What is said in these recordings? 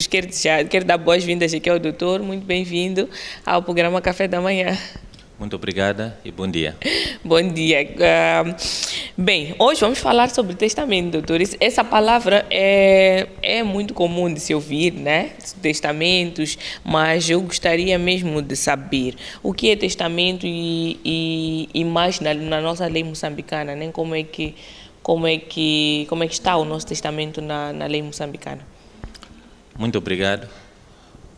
Quero dar boas-vindas aqui ao doutor, muito bem-vindo ao programa Café da Manhã. Muito obrigada e bom dia. Bom dia. Bem, hoje vamos falar sobre testamento, doutor. Essa palavra é muito comum de se ouvir, né? Testamentos, mas eu gostaria mesmo de saber o que é testamento e mais na nossa lei moçambicana, né? Como é que está o nosso testamento na lei moçambicana? Muito obrigado.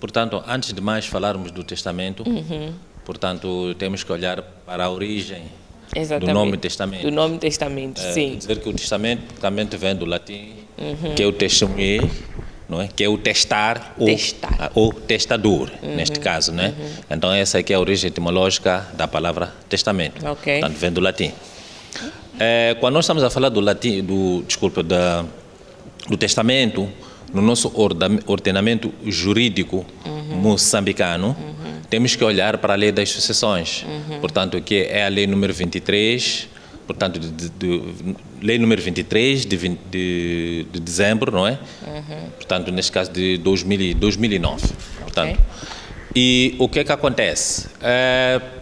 Portanto, antes de mais falarmos do testamento, portanto, temos que olhar para a origem do nome testamento. Do nome testamento, sim. Dizer que o testamento vem do latim, que é o testemunhar, não é? Que é o testar, ou testador, neste caso, né? Então, essa aqui é a origem etimológica da palavra testamento. Ok. Portanto, vem do latim. Quando nós estamos a falar do testamento, no nosso ordenamento jurídico moçambicano, temos que olhar para a lei das sucessões, portanto, que é a lei número 23, portanto, lei número 23 de dezembro, não é? Portanto, neste caso de 2009. Portanto, e o que é que acontece?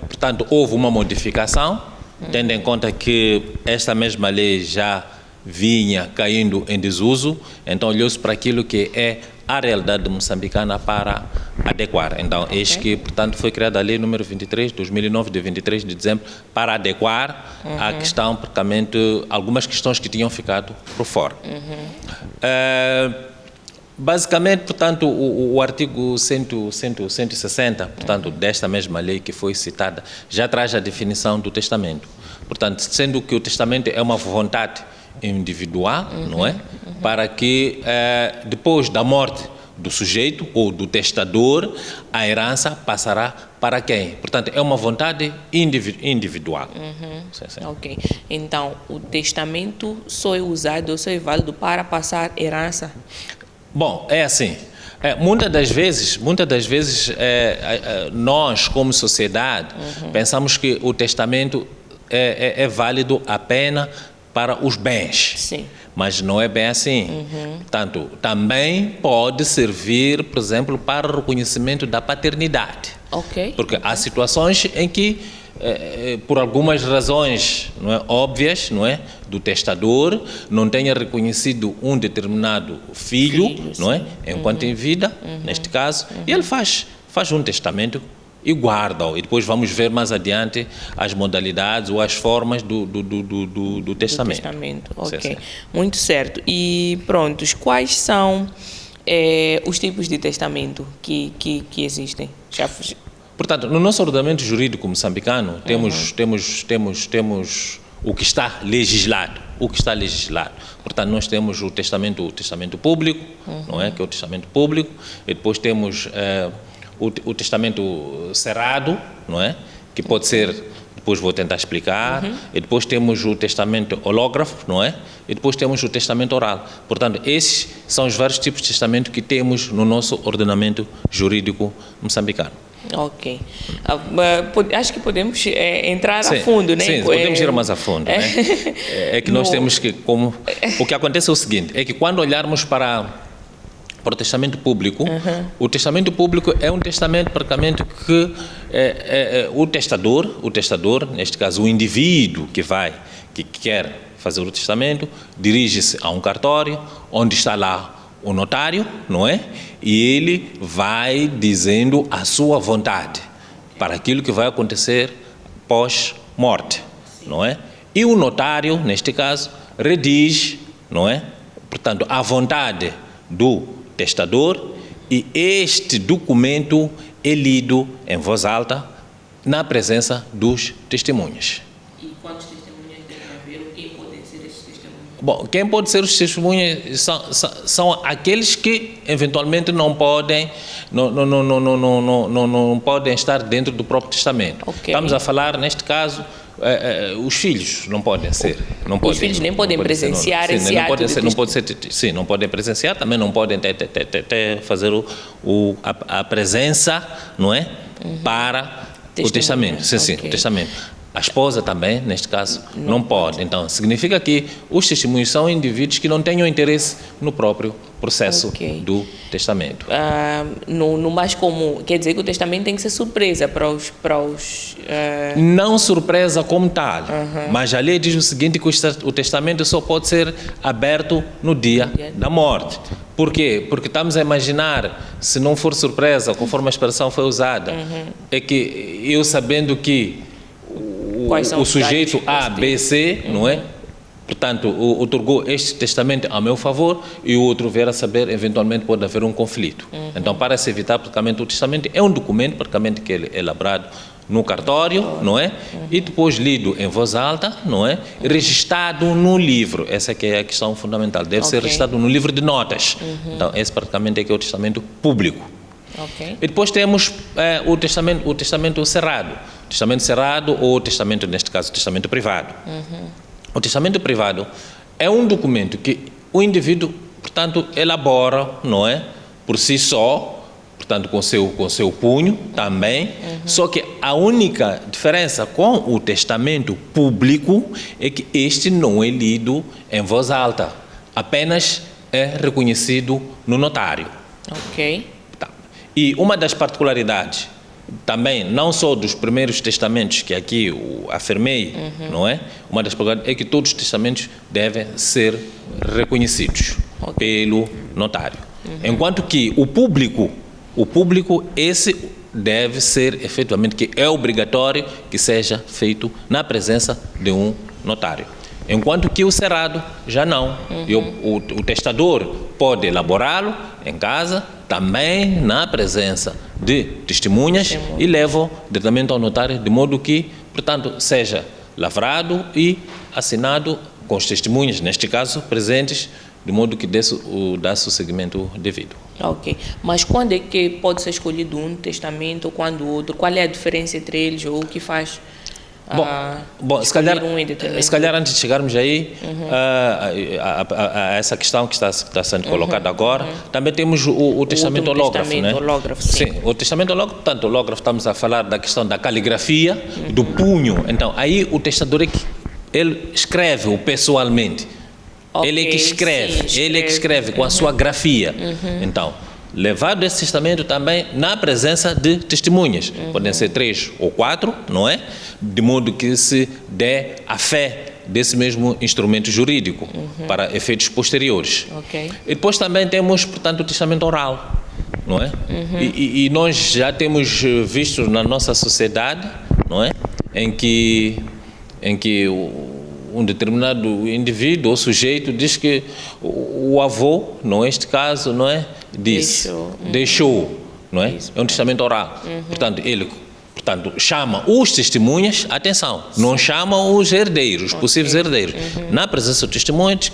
Portanto, houve uma modificação, tendo em conta que esta mesma lei já vinha caindo em desuso, então olhou-se para aquilo que é a realidade moçambicana para adequar. Então, eis que, portanto, foi criada a lei número 23, 2009, de 23 de dezembro, para adequar a questão, praticamente, algumas questões que tinham ficado por fora. Basicamente, portanto, o artigo 160, portanto, desta mesma lei que foi citada, já traz a definição do testamento. Portanto, sendo que o testamento é uma vontade individual, não é? Para que depois da morte do sujeito ou do testador, a herança passará para quem? Portanto, é uma vontade individual. Sim. Ok. Então, o testamento só é usado, só é válido para passar herança? Bom, é assim. Muitas das vezes, nós, como sociedade, pensamos que o testamento é válido apenas para os bens. Sim. Mas não é bem assim. Portanto, também pode servir, por exemplo, para o reconhecimento da paternidade. Ok. Porque há situações em que, por algumas razões, não é, óbvias, não é, do testador, não tenha reconhecido um determinado filho, não é, enquanto em vida, neste caso, e ele faz um testamento e guarda-o. E depois vamos ver mais adiante as modalidades ou as formas do testamento. Do testamento, ok. Sim. Muito certo. E prontos, quais são os tipos de testamento que existem? Portanto, no nosso ordenamento jurídico moçambicano, temos o que está legislado. Portanto, nós temos o testamento público, não é? Que é o testamento público. E depois temos o testamento cerrado, não é? Que pode ser, depois vou tentar explicar. E depois temos o testamento hológrafo, não é? E depois temos o testamento oral. Portanto, esses são os vários tipos de testamento que temos no nosso ordenamento jurídico moçambicano. Ok. Acho que podemos entrar a fundo, né? Sim, podemos ir mais a fundo, né? É que nós temos que, o que acontece é o seguinte, é que quando olharmos para o testamento público, o testamento público é um testamento praticamente que o testador, neste caso o indivíduo que quer fazer o testamento, dirige-se a um cartório, onde está lá o notário, não é? E ele vai dizendo a sua vontade para aquilo que vai acontecer pós-morte, não é? E o notário, neste caso, redige, não é? Portanto, a vontade do testador, e este documento é lido em voz alta na presença dos testemunhas. E quantos testemunhas devem haver? Quem podem ser esses testemunhas? Bom, quem pode ser os testemunhas são aqueles que eventualmente não podem estar dentro do próprio testamento. Okay. Estamos a falar, neste caso, os filhos não podem ser. Os filhos nem podem presenciar esse ato. Não podem presenciar, também não podem fazer a presença, não é? Para o testamento. Sim, o testamento. A esposa também, neste caso, não pode. Então, significa que os testemunhos são indivíduos que não tenham interesse no próprio processo do testamento. No mais comum, quer dizer que o testamento tem que ser surpresa para os... Não surpresa como tal, mas a lei diz o seguinte, que o testamento só pode ser aberto no dia da morte. Por quê? Porque estamos a imaginar, se não for surpresa, conforme a expressão foi usada, é que eu sabendo que o sujeito A, B, C, não é? Portanto, otorgou este testamento a meu favor e o outro vier a saber, eventualmente pode haver um conflito. Então, para se evitar, praticamente, o testamento é um documento, praticamente, que é elaborado no cartório, não é? E depois lido em voz alta, não é? Registrado no livro. Essa que é a questão fundamental. Deve ser registrado no livro de notas. Então, esse praticamente é que é o testamento público. E depois temos o testamento cerrado. Testamento cerrado ou testamento, neste caso, testamento privado. O testamento privado é um documento que o indivíduo, portanto, elabora, não é? Por si só, portanto, com seu punho também. Só que a única diferença com o testamento público é que este não é lido em voz alta. Apenas é reconhecido no notário. Tá. E uma das particularidades também, não só dos primeiros testamentos que aqui eu afirmei, não é? Uma das particularidades é que todos os testamentos devem ser reconhecidos pelo notário. Enquanto que o público, esse deve ser efetivamente, que é obrigatório que seja feito na presença de um notário. Enquanto que o cerrado já não. O testador pode elaborá-lo em casa, também na presença de testemunhas e leva diretamente ao notário, de modo que, portanto, seja lavrado e assinado com os testemunhas, neste caso, presentes, de modo que dê-se o seguimento devido. Mas quando é que pode ser escolhido um testamento ou quando o outro? Qual é a diferença entre eles ou o que faz... Bom, se calhar antes de chegarmos aí a essa questão que está sendo colocada agora, também temos o testamento hológrafo, né? Sim, o testamento hológrafo, portanto, o hológrafo, estamos a falar da questão da caligrafia, do punho. Então, aí o testador ele escreve pessoalmente. Ele é que escreve, ele é que escreve com a sua grafia. Então, levado esse testamento também na presença de testemunhas. Podem ser 3 ou 4, não é? De modo que se dê a fé desse mesmo instrumento jurídico para efeitos posteriores. E depois também temos, portanto, o testamento oral, não é? E nós já temos visto na nossa sociedade, não é? Em que um determinado indivíduo ou sujeito diz que o avô, neste caso, não é? Deixou, não é? É um testamento oral. Portanto, ele chama os testemunhas, atenção, não chama os herdeiros, os possíveis herdeiros. Na presença dos testemunhas,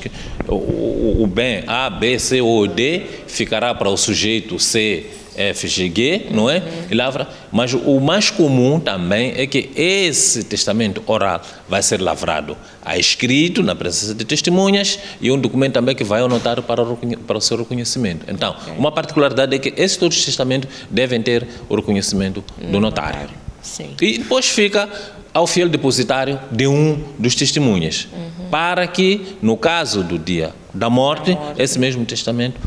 o bem A, B, C ou D ficará para o sujeito C, F, G, G, não é? E lavra. Mas o mais comum também é que esse testamento oral vai ser lavrado a escrito, na presença de testemunhas, e um documento também que vai ao notário para o seu reconhecimento. Então, uma particularidade é que esses todos os testamentos devem ter o reconhecimento do notário. E depois fica ao fiel depositário de um dos testemunhas, para que, no caso do dia da morte, esse mesmo testamento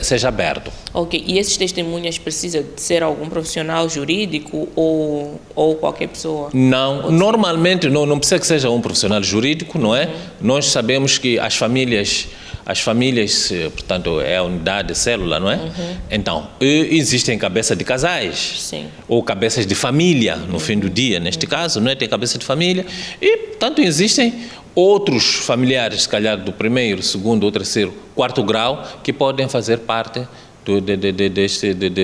seja aberto. E esses testemunhas precisam de ser algum profissional jurídico ou qualquer pessoa? Não, normalmente não precisa que seja um profissional jurídico, não é? Nós sabemos que as famílias, portanto, é a unidade célula, não é? Então, existem cabeças de casais, ou cabeças de família, no fim do dia, neste caso, não é? Tem cabeça de família, e, portanto, existem outros familiares, se calhar do primeiro, segundo ou terceiro, quarto grau, que podem fazer parte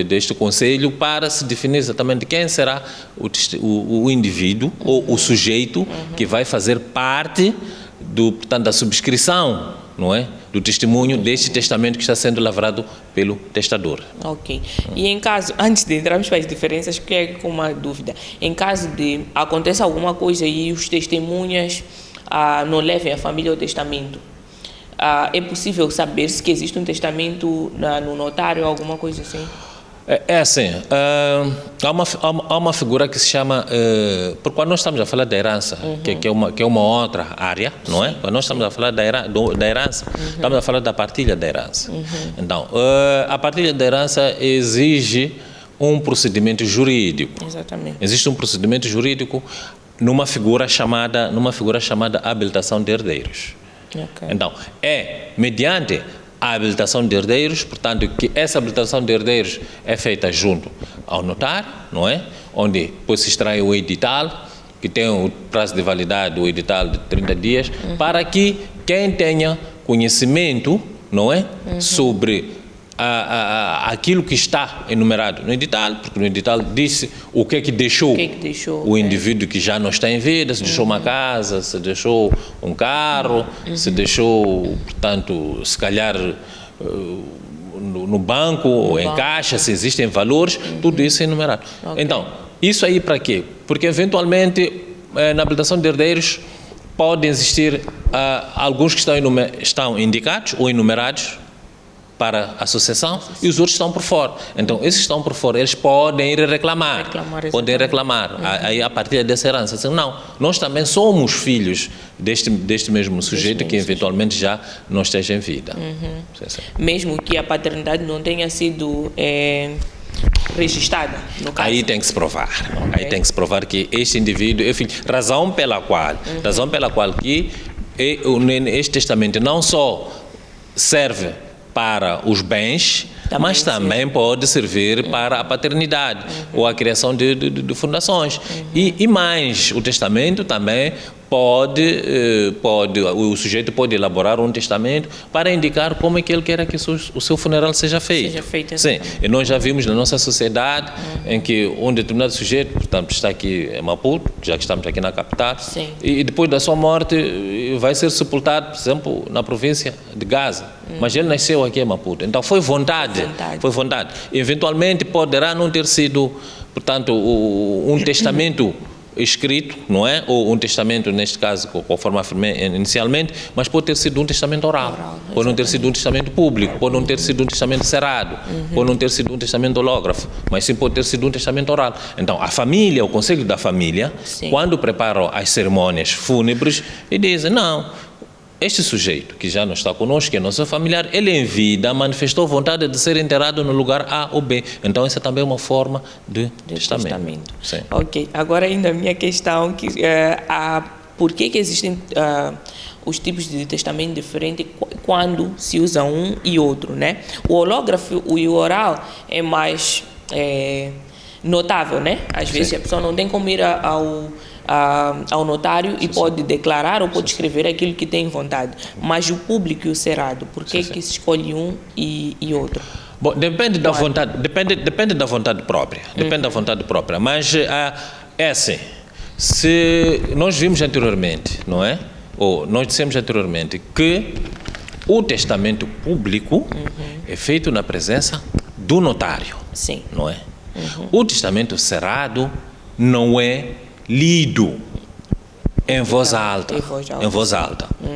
deste conselho para se definir exatamente quem será o indivíduo ou o sujeito que vai fazer parte portanto, da subscrição, não é? Do testemunho deste testamento que está sendo lavrado pelo testador. E em caso, antes de entrarmos para as diferenças, que é com uma dúvida, em caso de aconteça alguma coisa e os testemunhas não levem a família ao testamento, é possível saber se existe um testamento no notário ou alguma coisa assim? É assim, há uma figura que se chama, porque quando nós estamos a falar da herança, que é uma outra área, não é? Quando nós estamos a falar da herança, estamos a falar da partilha da herança. Então, a partilha da herança exige um procedimento jurídico. Exatamente. Existe um procedimento jurídico numa figura chamada habilitação de herdeiros. Okay. Então, é mediante a habilitação de herdeiros, portanto, que essa habilitação de herdeiros é feita junto ao notário, não é? Onde depois se extrai o edital, que tem o prazo de validade do edital de 30 dias, para que quem tenha conhecimento, não é? Sobre aquilo que está enumerado no edital, porque no edital disse o que é que deixou, o indivíduo que já não está em vida, se deixou uma casa, se deixou um carro, se deixou, portanto, se calhar no banco ou em caixa, se existem valores, tudo isso é enumerado. Okay. Então, isso aí para quê? Porque eventualmente na habilitação de herdeiros podem existir alguns que estão indicados ou enumerados para a associação e os outros estão por fora. Então, esses que estão por fora, eles podem ir reclamar. Podem reclamar. Aí, a partir dessa herança, assim, não, nós também somos filhos deste mesmo sujeito que eventualmente já não esteja em vida. Mesmo que a paternidade não tenha sido registrada, no caso. Aí tem que se provar. Okay. Aí tem que se provar que este indivíduo, enfim, razão pela qual que este testamento não só serve para os bens, mas também pode servir para a paternidade ou a criação de fundações. E mais, o testamento também o sujeito pode elaborar um testamento para indicar como é que ele quer que o seu funeral seja feito. Sim, e nós já vimos na nossa sociedade em que um determinado sujeito, portanto, está aqui em Maputo, já que estamos aqui na capital, e depois da sua morte vai ser sepultado, por exemplo, na província de Gaza. Mas ele nasceu aqui em Maputo. Então foi vontade. Eventualmente poderá não ter sido, portanto, um testamento escrito, não é? Ou um testamento, neste caso, conforme afirmei inicialmente, mas pode ter sido um testamento oral. Pode não ter sido um testamento público, pode não ter sido um testamento cerrado, pode não ter sido um testamento hológrafo, mas sim pode ter sido um testamento oral. Então, a família, o conselho da família, quando preparam as cerimônias fúnebres, e dizem, não, este sujeito, que já não está conosco, que é nosso familiar, ele em vida manifestou vontade de ser enterrado no lugar A ou B. Então, essa também é uma forma de testamento. Sim. Ok. Agora, ainda a minha questão, por que existem os tipos de testamento diferentes quando se usa um e outro, né? O hológrafo e o oral é mais notável, né? Às vezes a pessoa não tem como ir ao notário e pode declarar ou pode escrever aquilo que tem vontade. Mas o público e o cerrado, por que que se escolhe um e outro? Bom, depende da vontade, depende da vontade própria. Depende da vontade própria. Mas é assim, se nós vimos anteriormente, não é? Ou nós dissemos anteriormente que o testamento público é feito na presença do notário. Sim. Não é? O testamento cerrado não é lido em voz alta.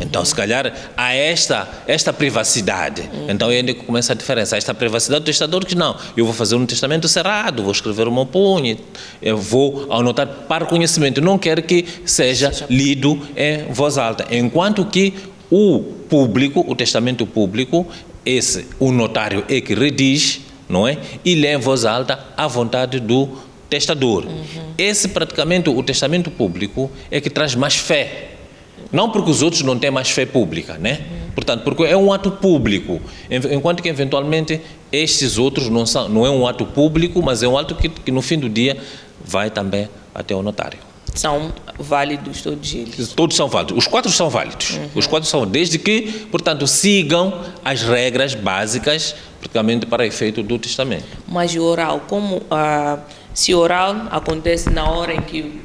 Então, se calhar, há esta privacidade. Então, é onde começa a diferença. Esta privacidade do testador que não. Eu vou fazer um testamento cerrado, vou escrever o meu punho, eu vou anotar para conhecimento. Não quero que seja lido em voz alta. Enquanto que o público, o testamento público, o notário é que redige, não é? E lê em voz alta à vontade do testador. Esse praticamente, o testamento público é que traz mais fé. Não porque os outros não têm mais fé pública, né? Portanto, porque é um ato público, enquanto que eventualmente estes outros não é um ato público, mas é um ato que no fim do dia vai também até o notário. São válidos todos eles? Todos são válidos. Os 4 são válidos. Os 4 são, desde que, portanto, sigam as regras básicas, praticamente para efeito do testamento. Mas o oral, se o oral acontece na hora em que,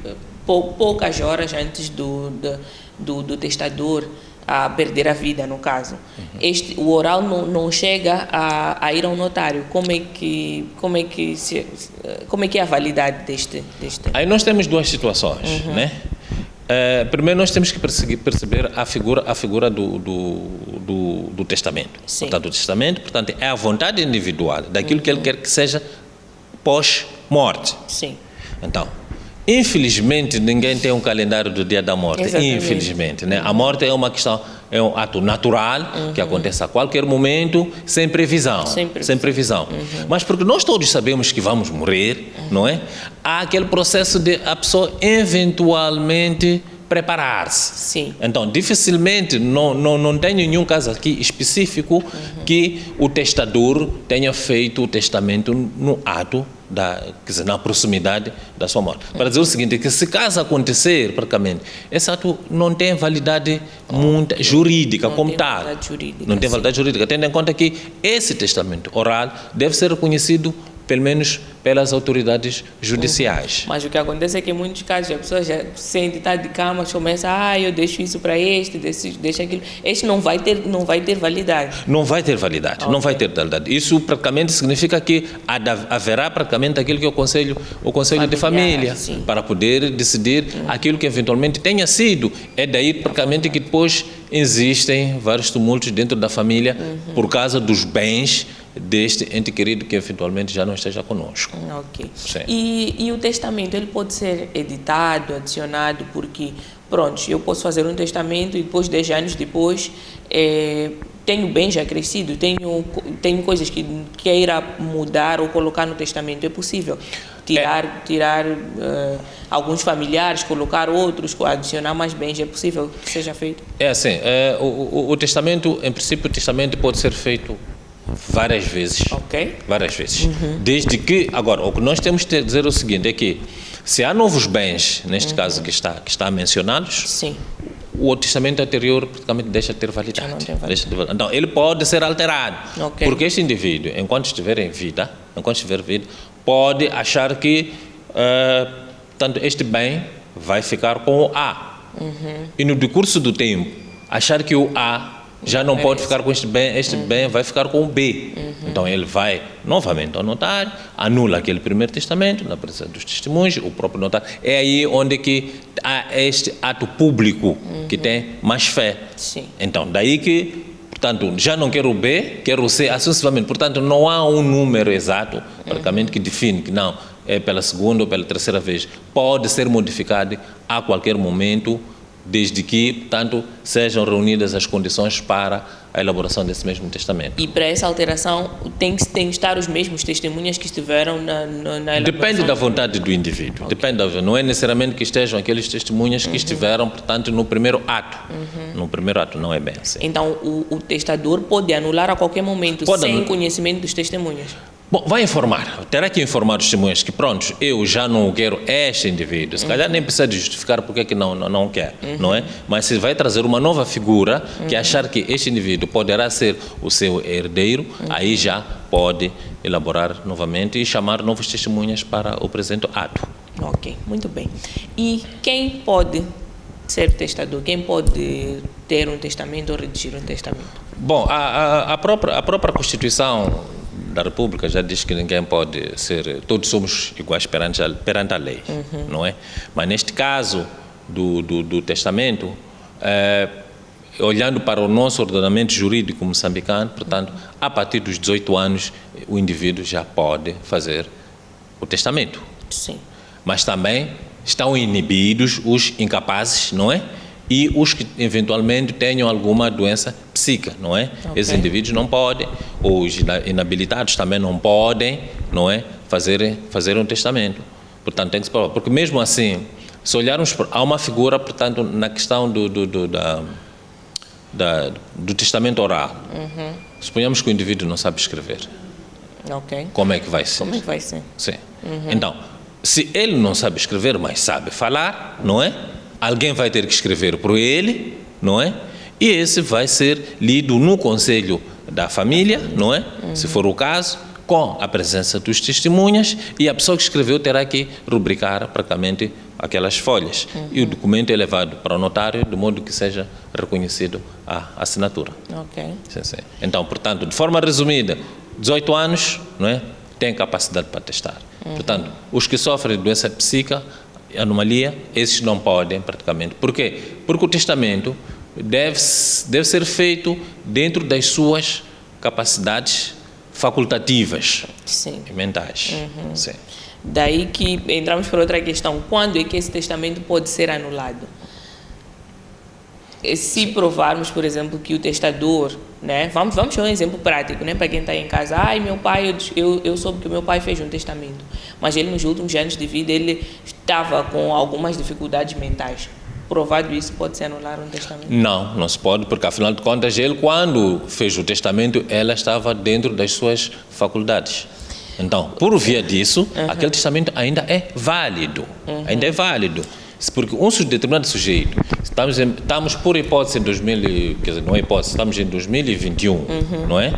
poucas horas antes do testador perder a vida, no caso, o oral não chega a ir ao notário, como é que é a validade deste? Aí nós temos duas situações, né? Primeiro nós temos que perceber a figura do testamento. Sim. Portanto, o testamento, portanto, é a vontade individual daquilo que ele quer que seja pós-morte. Sim. Então, infelizmente, ninguém tem um calendário do dia da morte. Exatamente. Infelizmente, né? A morte é uma questão, é um ato natural que acontece a qualquer momento, sem previsão. Sem previsão. Mas porque nós todos sabemos que vamos morrer, não é? Há aquele processo de a pessoa eventualmente preparar-se. Sim. Então, dificilmente, não tenho nenhum caso aqui específico que o testador tenha feito o testamento no ato, quer dizer, na proximidade da sua morte. Para dizer o seguinte, que se caso acontecer, praticamente, esse ato não tem validade jurídica como tal. Não tem validade jurídica, tendo em conta que esse testamento oral deve ser reconhecido pelo menos pelas autoridades judiciais. Mas o que acontece é que em muitos casos a pessoa já sente, está de cama, começa, eu deixo isso para este, deixo aquilo. Este não vai ter validade. Não vai ter validade, não vai ter validade. Isso praticamente significa que haverá praticamente aquilo que é o Conselho de Família, sim, para poder decidir aquilo que eventualmente tenha sido. É daí praticamente que depois existem vários tumultos dentro da família por causa dos bens deste ente querido que eventualmente já não esteja conosco. Ok. E o testamento, ele pode ser editado, adicionado, porque, pronto, eu posso fazer um testamento e depois, 10 anos depois, tenho bem já crescido, tenho coisas que queira mudar ou colocar no testamento, é possível. Tirar alguns familiares, colocar outros, adicionar mais bens, é possível que seja feito? É assim, o testamento, em princípio, o testamento pode ser feito várias vezes. Ok. Várias vezes. Desde que, agora, o que nós temos que dizer é o seguinte, é que se há novos bens, neste caso que está mencionados, sim, o testamento anterior praticamente deixa de ter validade. Já não tem validade. Então, ele pode ser alterado. Ok. Porque este indivíduo, enquanto estiver em vida, pode achar que tanto este bem vai ficar com o A. E no decurso do tempo, achar que o A já não pode ficar com este bem vai ficar com o B. Então ele vai novamente ao notário, anula aquele primeiro testamento, na presença dos testemunhos, o próprio notário. É aí onde que há este ato público que tem mais fé. Sim. Então, daí que, portanto, já não quero o B, quero o C, sucessivamente. Portanto, não há um número exato, praticamente, que define que não, é pela segunda ou pela terceira vez. Pode ser modificado a qualquer momento, desde que, portanto, sejam reunidas as condições para a elaboração desse mesmo testamento. E para essa alteração tem que estar os mesmos testemunhas que estiveram na elaboração? Depende da vontade do indivíduo. Okay. Não é necessariamente que estejam aqueles testemunhas que estiveram, portanto, no primeiro ato. No primeiro ato, não é bem assim. Então, o testador pode anular a qualquer momento, sem conhecimento dos testemunhas? Bom, vai informar, terá que informar os testemunhas que, pronto, eu já não quero este indivíduo. Se calhar nem precisa de justificar porque que não quer, não é? Mas se vai trazer uma nova figura que achar que este indivíduo poderá ser o seu herdeiro, aí já pode elaborar novamente e chamar novos testemunhas para o presente ato. Ok, muito bem. E quem pode ser testador? Quem pode ter um testamento ou redigir um testamento? Bom, a própria Constituição da República já diz que ninguém pode ser, todos somos iguais perante a lei, não é? Mas neste caso do testamento, olhando para o nosso ordenamento jurídico moçambicano, portanto, a partir dos 18 anos, o indivíduo já pode fazer o testamento. Sim. Mas também estão inibidos os incapazes, não é? E os que eventualmente tenham alguma doença psíquica, não é? Okay. Esses indivíduos não podem, os inabilitados também não podem, não é? Fazer um testamento. Portanto, tem que se provar. Porque mesmo assim, se olharmos, há uma figura, portanto, na questão do testamento oral. Suponhamos que o indivíduo não sabe escrever. Ok. Como é que vai ser? Como é que vai ser? Sim. Então, se ele não sabe escrever, mas sabe falar, não é? Alguém vai ter que escrever por ele, não é? E esse vai ser lido no Conselho da Família, não é? Se for o caso, com a presença dos testemunhas, e a pessoa que escreveu terá que rubricar praticamente aquelas folhas. E o documento é levado para o notário, de modo que seja reconhecido a assinatura. Ok. Sim, sim. Então, portanto, de forma resumida, 18 anos, não é? Tem capacidade para testar. Portanto, os que sofrem de doença psíquica, anomalia, esses não podem praticamente. Por quê? Porque o testamento deve ser feito dentro das suas capacidades facultativas Sim. e mentais. Sim. Daí que entramos para outra questão. Quando é que esse testamento pode ser anulado? Se provarmos, por exemplo, que o testador, né? Vamos ter um exemplo prático, né? Para quem está em casa. Meu pai, eu soube que o meu pai fez um testamento, mas ele nos últimos anos de vida, ele estava com algumas dificuldades mentais. Provado isso, pode-se anular um testamento? Não, não se pode, porque afinal de contas, ele quando fez o testamento, ela estava dentro das suas faculdades. Então, por via disso, aquele testamento ainda é válido. Ainda é válido. Porque um determinado sujeito, estamos por hipótese em 2000, quer dizer, não é hipótese, estamos em 2021, não é?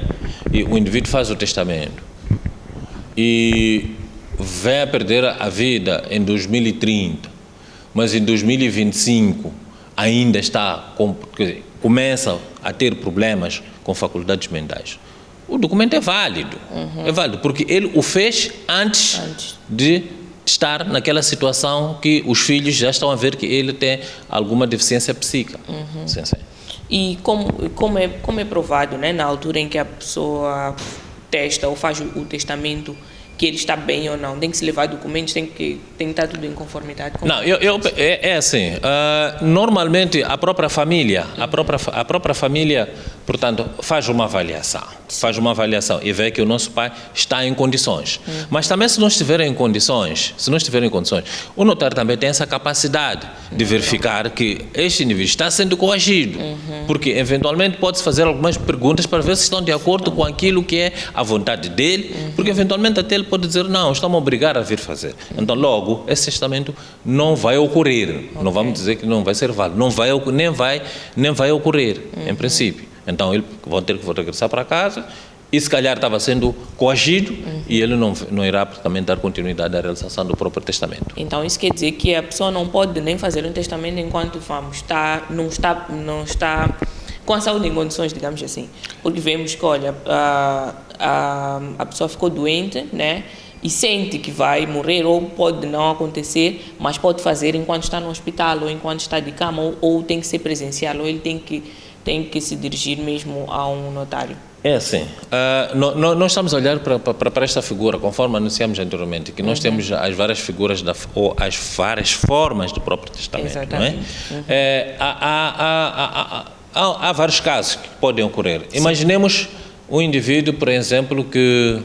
E o indivíduo faz o testamento e vem a perder a vida em 2030, mas em 2025 ainda quer dizer, começa a ter problemas com faculdades mentais. O documento é válido, porque ele o fez antes de estar naquela situação que os filhos já estão a ver que ele tem alguma deficiência psíquica. Sim, sim. E como é provado, né, na altura em que a pessoa testa ou faz o testamento, que ele está bem ou não? Tem que se levar documentos, tem que estar tudo em conformidade com... Não, é assim, normalmente a própria família, portanto, faz uma avaliação e vê que o nosso pai está em condições. Mas também se não estiver em condições, o notário também tem essa capacidade de verificar que este indivíduo está sendo coagido, porque eventualmente pode-se fazer algumas perguntas para ver se estão de acordo com aquilo que é a vontade dele, porque eventualmente até ele pode dizer, não, estão a obrigar a vir fazer. Então, logo, esse testamento não vai ocorrer. Não vamos dizer que não vai ser válido. Nem vai ocorrer, em princípio. Então, ele vai ter que regressar para casa e, se calhar, estava sendo coagido e ele não irá também dar continuidade à realização do próprio testamento. Então, isso quer dizer que a pessoa não pode nem fazer um testamento enquanto não está com a saúde em condições, digamos assim. Porque vemos que, olha, a pessoa ficou doente, né? E sente que vai morrer, ou pode não acontecer, mas pode fazer enquanto está no hospital, ou enquanto está de cama, ou tem que ser presencial, ou ele tem que se dirigir mesmo a um notário. É assim, nós estamos a olhar para esta figura, conforme anunciamos anteriormente, que nós temos as várias figuras ou as várias formas do próprio testamento. Exatamente. Não é? Há vários casos que podem ocorrer. Sim. Imaginemos um indivíduo, por exemplo, que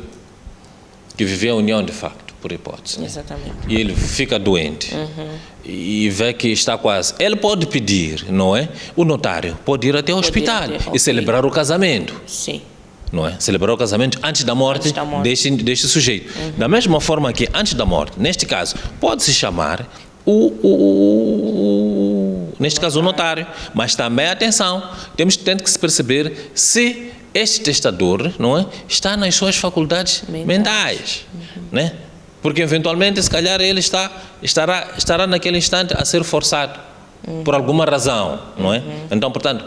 vivia a união de facto, por hipótese. Exatamente. E ele fica doente e vê que está quase. Ele pode pedir, não é? O notário pode ir até o hospital e celebrar o casamento. Sim. Não é? Celebrar o casamento antes da morte, deste sujeito. Da mesma forma que antes da morte, neste caso, pode-se chamar neste caso o notário, mas também, atenção, temos que se perceber se este testador, não é, está nas suas faculdades mentais, né? Porque eventualmente, se calhar, ele estará naquele instante a ser forçado por alguma razão, não é? Então, portanto,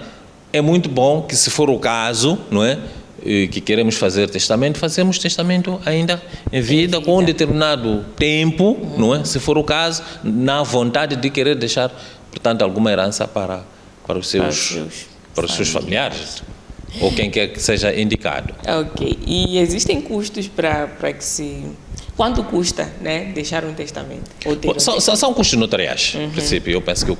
é muito bom que, se for o caso, não é, que queremos fazer testamento, fazemos testamento ainda em vida, com um determinado tempo, não é? Se for o caso, na vontade de querer deixar, portanto, alguma herança para os seus familiares, ou quem quer que seja indicado. Ok. E existem custos para que se... Quanto custa, né, deixar um testamento? São custos notariais, em princípio. Eu penso que o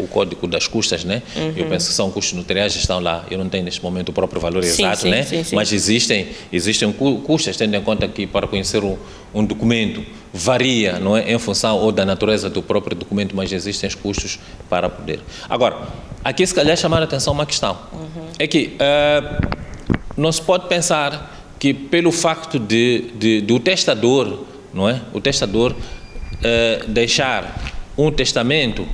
código das custas, né? Eu penso que são custos notariais, estão lá. Eu não tenho neste momento o próprio valor exato, né? Sim. Mas existem custos, tendo em conta que para conhecer um documento varia, não é, em função ou da natureza do próprio documento, mas existem os custos para poder. Agora, aqui se calhar chamar a atenção uma questão. É que não se pode pensar que pelo facto do testador, não é? O testador deixar um testamento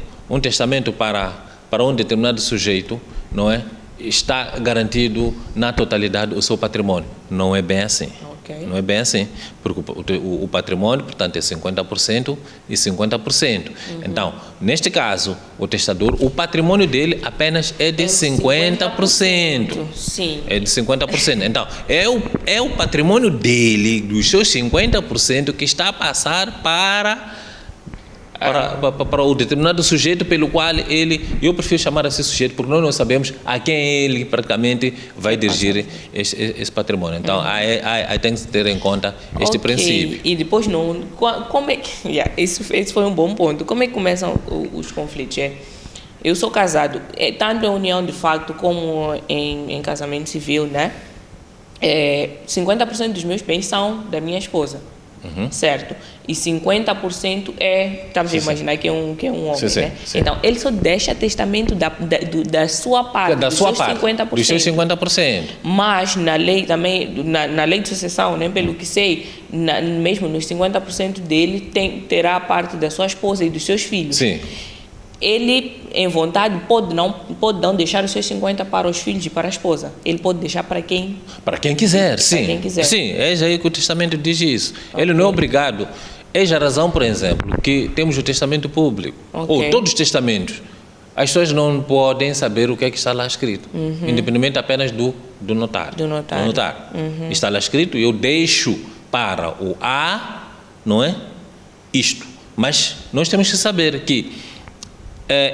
para um determinado sujeito, não é? Está garantido na totalidade o seu patrimônio. Não é bem assim. Okay. Não é bem assim, porque o patrimônio, portanto, é 50% e 50%. Então, neste caso, o testador, o patrimônio dele apenas é de 50%. Sim. É de 50%. Então, é o patrimônio dele, dos seus 50%, que está a passar para para o determinado sujeito pelo qual eu prefiro chamar esse sujeito, porque nós não sabemos a quem ele praticamente vai dirigir esse patrimônio. Então, aí tem que ter em conta este princípio. E depois, como é que... esse foi um bom ponto. Como é que começam os conflitos? Eu sou casado, tanto em união de facto como em casamento civil, né? 50% dos meus bens são da minha esposa. Certo? E 50% estamos a imaginar que é um homem, né? Sim. Então, ele só deixa testamento da sua parte, da sua seus parte, 50%. dos seus 50%. Mas na lei também, na lei de sucessão, né, pelo que sei, mesmo nos 50% dele terá a parte da sua esposa e dos seus filhos. Sim. Ele, em vontade, pode não deixar os seus 50 para os filhos e para a esposa. Ele pode deixar para quem... Para quem quiser, sim. Para quem quiser. Sim, é aí que o testamento diz isso. Ele não é obrigado. Eis a razão, por exemplo, que temos o testamento público. Ou todos os testamentos. As pessoas não podem saber o que é que está lá escrito. Independente apenas do notário. Do notário. Está lá escrito, eu deixo para o A, não é? Isto. Mas nós temos que saber que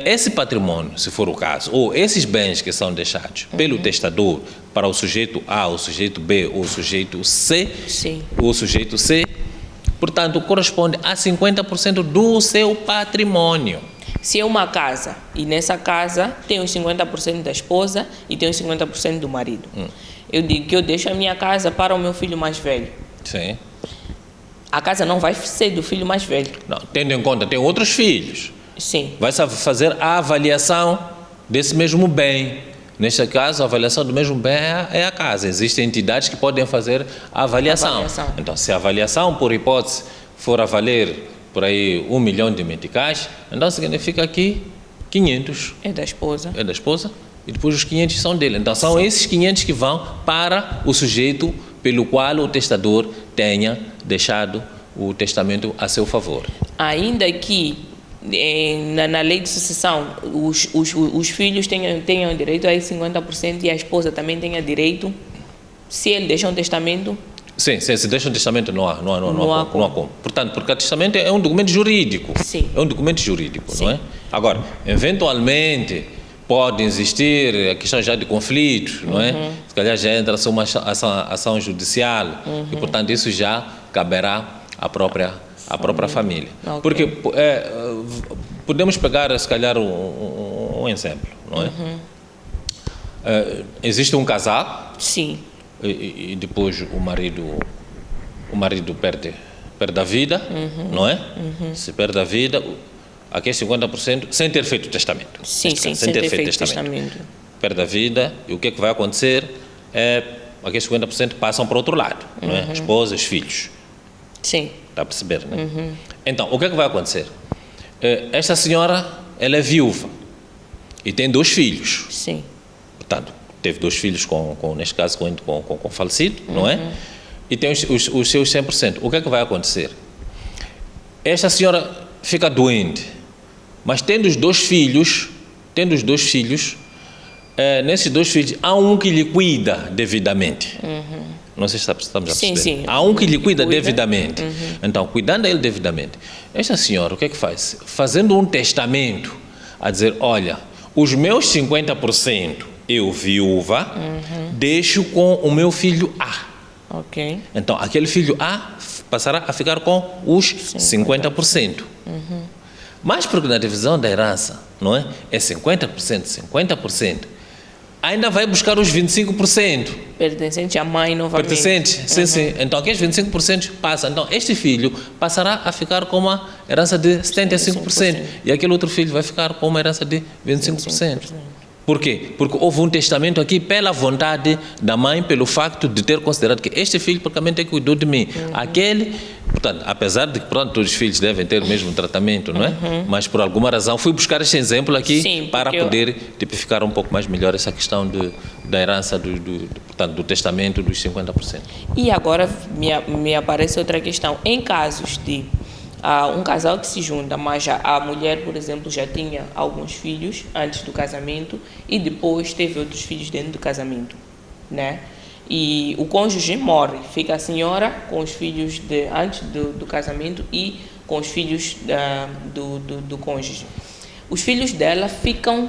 esse patrimônio, se for o caso, ou esses bens que são deixados pelo testador para o sujeito A, o sujeito B, ou o sujeito C, o sujeito C, portanto, corresponde a 50% do seu patrimônio. Se é uma casa, e nessa casa tem os 50% da esposa e tem os 50% do marido. Eu digo que eu deixo a minha casa para o meu filho mais velho. Sim. A casa não vai ser do filho mais velho. Não, tendo em conta, tem outros filhos. Sim. Vai fazer a avaliação desse mesmo bem. Neste caso, a avaliação do mesmo bem é a casa. Existem entidades que podem fazer a avaliação. Então, se a avaliação, por hipótese, for a valer por aí 1 milhão de meticais, então significa que 500 é da esposa. É da esposa e depois os 500 são dele. Então, são esses 500 que vão para o sujeito pelo qual o testador tenha deixado o testamento a seu favor. Ainda que na lei de sucessão os filhos tenham direito a 50% e a esposa também tenha direito, se ele deixa um testamento. Sim, se deixa um testamento não há como. Portanto, porque o testamento é um documento jurídico. Sim. É um documento jurídico, não é? Agora, eventualmente pode existir a questão já de conflitos, não é? Se calhar já entra-se uma ação judicial e, portanto, isso já caberá à própria família. Porque podemos pegar, se calhar, um exemplo, não é? Existe um casal. Sim. E depois o marido perde a vida, não é? Se perde a vida, aqui é 50% sem ter feito o testamento. Sim, sem ter feito testamento. Perde a vida e o que é que vai acontecer aqui 50% passam para o outro lado, não é? A esposa, os filhos. Sim. Está a perceber, né? Então, o que é que vai acontecer? Esta senhora, ela é viúva e tem 2 filhos. Sim. Portanto, teve 2 filhos, neste caso, com o falecido, não é? E tem os seus 100%. O que é que vai acontecer? Esta senhora fica doente, mas tendo os 2 filhos, nesses 2 filhos, há um que lhe cuida devidamente. Não sei se estamos a perceber. Sim. Há um que lhe cuida devidamente. Então, cuidando dele devidamente, esta senhora, o que é que faz? Fazendo um testamento, a dizer, olha, os meus 50%, eu, viúva, deixo com o meu filho A. Ok. Então, aquele filho A passará a ficar com os 50%. Mas porque na divisão da herança, não é? É 50%, ainda vai buscar os 25%. Pertencente à mãe novamente. Pertencente, sim. Então, aqueles 25% passam. Então, este filho passará a ficar com uma herança de 75%. E aquele outro filho vai ficar com uma herança de 25%. Por quê? Porque houve um testamento aqui pela vontade da mãe, pelo facto de ter considerado que este filho praticamente cuidou de mim. Aquele, portanto, apesar de que todos os filhos devem ter o mesmo tratamento, não é? Mas por alguma razão fui buscar este exemplo aqui para poder tipificar um pouco mais melhor essa questão da herança, portanto, do testamento dos 50%. E agora me aparece outra questão. Em casos de um casal que se junta, mas a mulher, por exemplo, já tinha alguns filhos antes do casamento e depois teve outros filhos dentro do casamento, né? E o cônjuge morre, fica a senhora com os filhos antes do casamento e com os filhos do cônjuge. Os filhos dela ficam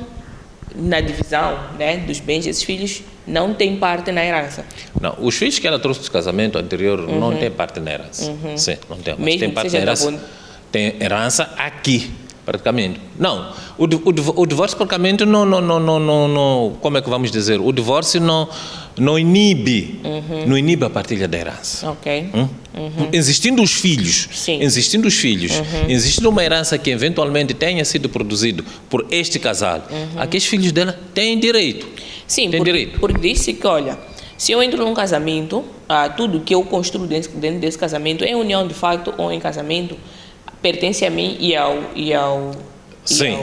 na divisão, né, dos bens. Esses filhos não têm parte na herança. Não, os filhos que ela trouxe do casamento anterior não têm parte na herança. Sim, não tem. Mas tem parte na herança. Tem herança aqui, praticamente. Não, o divórcio praticamente não, como é que vamos dizer? O divórcio não inibe a partilha da herança. Ok. Existindo os filhos, existindo uma herança que eventualmente tenha sido produzido por este casal, aqueles filhos dela têm direito. Sim, porque disse que, olha, se eu entro num casamento, tudo que eu construo dentro desse casamento, em união de facto ou em casamento, pertence a mim e ao Sim.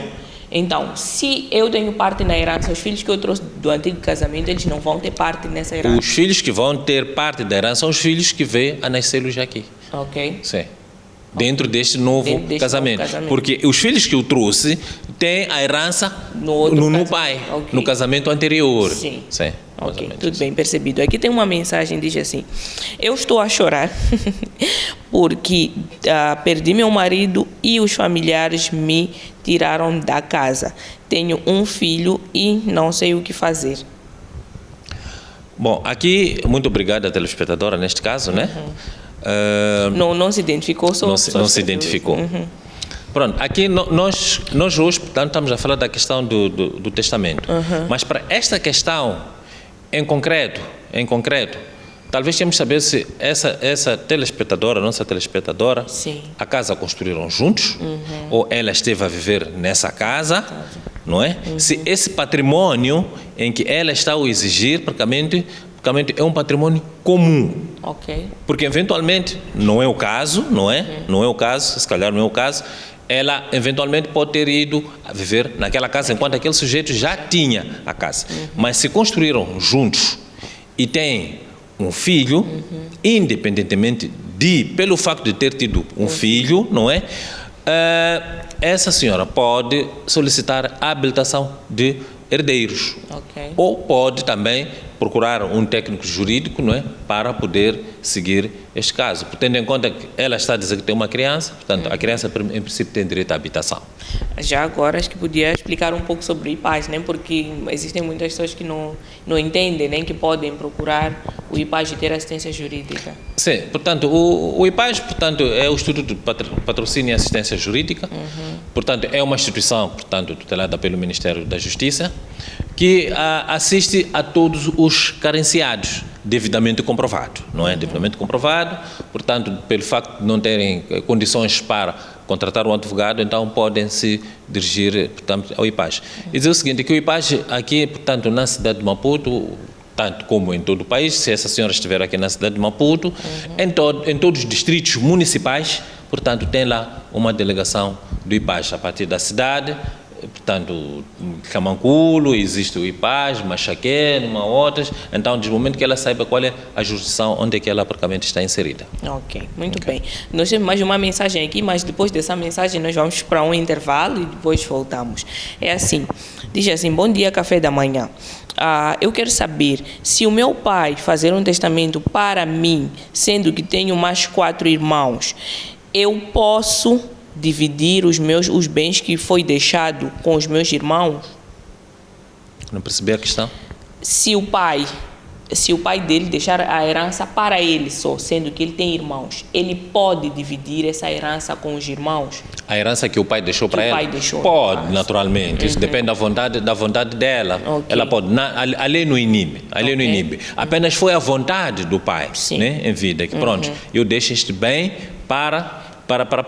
Então, se eu tenho parte na herança, os filhos que eu trouxe do antigo casamento, eles não vão ter parte nessa herança. Os filhos que vão ter parte da herança são os filhos que vêm a nascer já aqui. Ok. Sim. Dentro deste novo casamento. Porque os filhos que eu trouxe têm a herança no pai, no casamento anterior. Sim. Sim. Ok, tudo bem, percebido. Aqui tem uma mensagem, diz assim: eu estou a chorar porque perdi meu marido e os familiares me tiraram da casa. Tenho um filho e não sei o que fazer. Bom, aqui, muito obrigado à telespectadora neste caso, né? Não se identificou, não se identificou. Pronto, aqui nós hoje, portanto, estamos a falar da questão do testamento. Mas para esta questão em concreto, talvez temos que saber se essa telespectadora, nossa telespectadora, sim, a casa construíram juntos, ou ela esteve a viver nessa casa, não é? Se esse patrimônio em que ela está a exigir, praticamente é um patrimônio comum. Ok. Porque eventualmente, não é o caso, não é? Não é o caso, se calhar não é o caso, ela eventualmente pode ter ido a viver naquela casa enquanto aquele sujeito já tinha a casa. Mas se construíram juntos e têm um filho, independentemente pelo facto de ter tido um filho, não é? Essa senhora pode solicitar a habilitação de herdeiros. Okay. Ou pode também procurar um técnico jurídico, não é, para poder seguir este caso. Tendo em conta que ela está a dizer que tem uma criança, portanto, a criança, em princípio, tem direito à habitação. Já agora, acho que podia explicar um pouco sobre o IPAS, né? Porque existem muitas pessoas que não entendem, nem que podem procurar o IPAS e ter assistência jurídica. Sim, portanto, o IPAS, portanto, é o Instituto de Patrocínio e Assistência Jurídica, portanto, é uma instituição, portanto, tutelada pelo Ministério da Justiça, que assiste a todos os carenciados, devidamente comprovado, não é? Devidamente comprovado, portanto, pelo facto de não terem condições para contratar um advogado, então podem se dirigir, portanto, ao IPAS. E dizer o seguinte, que o IPAS aqui, portanto, na cidade de Maputo, tanto como em todo o país, se essa senhora estiver aqui na cidade de Maputo, em todos os distritos municipais, portanto, tem lá uma delegação do IPAS a partir da cidade. Portanto, Camanculo, existe o IPAS, Machaqué, numa outras. Então, desde o momento que ela saiba qual é a jurisdição onde é que ela praticamente está inserida. Ok, muito bem. Nós temos mais uma mensagem aqui, mas depois dessa mensagem nós vamos para um intervalo e depois voltamos. É assim, diz assim: bom dia, café da manhã. Eu quero saber se o meu pai fazer um testamento para mim, sendo que tenho mais 4 irmãos, eu posso dividir os bens que foi deixado com os meus irmãos? Não percebi a questão. Se o pai dele deixar a herança para ele só, sendo que ele tem irmãos, ele pode dividir essa herança com os irmãos? A herança que o pai deixou para ela? Pode, naturalmente. Isso depende da vontade dela. Okay. Ela pode. A lei não inibe. Apenas foi a vontade do pai, né, em vida. Que pronto, eu deixo este bem para